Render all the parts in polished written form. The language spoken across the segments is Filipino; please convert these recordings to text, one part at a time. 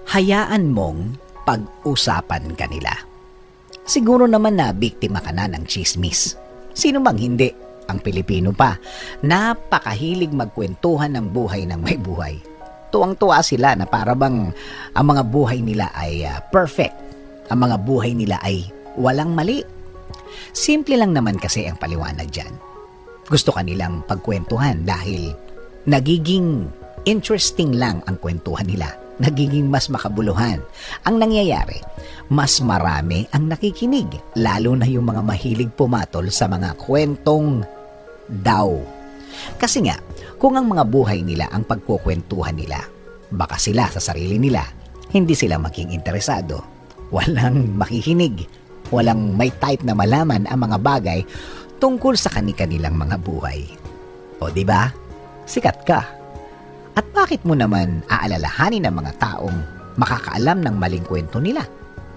hayaan mong pag-usapan ka nila. Siguro naman na biktima ka na ng chismis. Sino bang hindi? Ang Pilipino pa, napakahilig magkwentuhan ng buhay ng may buhay. Tuwang-tuwa sila na para bang ang mga buhay nila ay perfect. Ang mga buhay nila ay walang mali. Simple lang naman kasi ang paliwanag dyan. Gusto kanilang pagkwentuhan dahil nagiging interesting lang ang kwentuhan nila. Nagiging mas makabuluhan. Ang nangyayari, mas marami ang nakikinig, lalo na yung mga mahilig pumatol sa mga kwentong daw. Kasi nga, kung ang mga buhay nila ang pagkukwentuhan nila, baka sila sa sarili nila, hindi sila maging interesado. Walang makikinig, walang may type na malaman ang mga bagay tungkol sa kanilang mga buhay. O diba? Sikat ka. At bakit mo naman aalalahanin ang mga taong makakaalam ng maling kwento nila?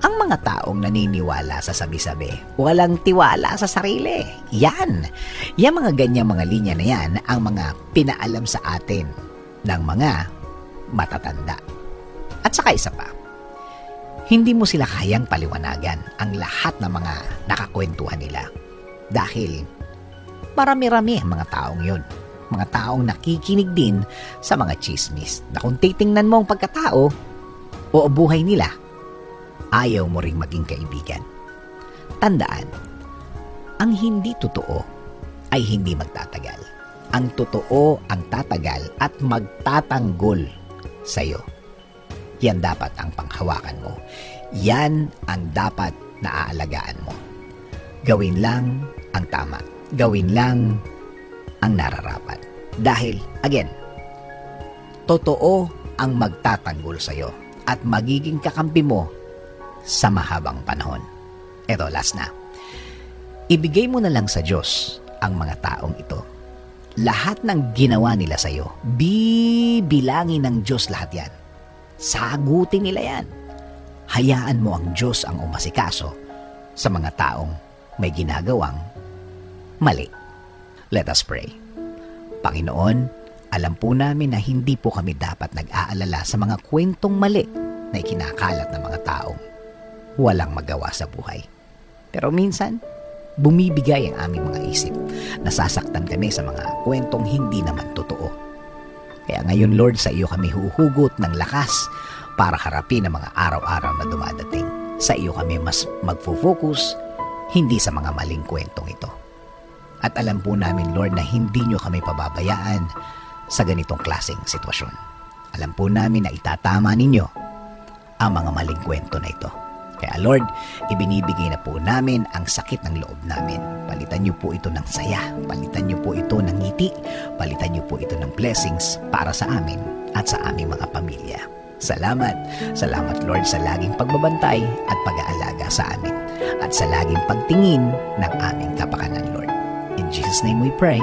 Ang mga taong naniniwala sa sabi-sabi, walang tiwala sa sarili. Yan mga ganyang mga linya na yan ang mga pinaalam sa atin ng mga matatanda. At saka isa pa, hindi mo sila kayang paliwanagan ang lahat ng mga nakakwentuhan nila. Dahil marami-rami ang mga taong yun. Mga taong nakikinig din sa mga chismis na kung titingnan mo ang pagkatao o buhay nila, ayaw mo ring maging kaibigan. Tandaan, ang hindi totoo ay hindi magtatagal. Ang totoo ang tatagal at magtatanggol sa'yo. Yan dapat ang panghawakan mo. Yan ang dapat na aalagaan mo. Gawin lang ang tama. Gawin lang ang nararapat. Dahil, again, totoo ang magtatanggol sa'yo at magiging kakampi mo sa mahabang panahon. Eto, last na. Ibigay mo na lang sa Diyos ang mga taong ito. Lahat ng ginawa nila sa'yo, bibilangin ng Diyos lahat yan. Sagutin nila yan. Hayaan mo ang Diyos ang umasikaso sa mga taong may ginagawang mali. Let us pray. Panginoon, alam po namin na hindi po kami dapat nag-aalala sa mga kwentong mali na ikinakalat ng mga taong walang magawa sa buhay. Pero minsan, bumibigay ang aming mga isip. Nasasaktan kami sa mga kwentong hindi naman totoo. Kaya ngayon, Lord, sa iyo kami huhugot ng lakas para harapin ang mga araw-araw na dumadating. Sa iyo kami mas magfo-focus, hindi sa mga maling kwentong ito. At alam po namin, Lord, na hindi nyo kami pababayaan sa ganitong klaseng sitwasyon. Alam po namin na itatama ninyo ang mga maling kwento na ito. Kaya Lord, ibinibigay na po namin ang sakit ng loob namin. Palitan niyo po ito ng saya. Palitan niyo po ito ng ngiti. Palitan niyo po ito ng blessings para sa amin at sa aming mga pamilya. Salamat. Salamat Lord sa laging pagbabantay at pag-aalaga sa amin. At sa laging pagtingin ng aming kapakanan, Lord. In Jesus' name we pray.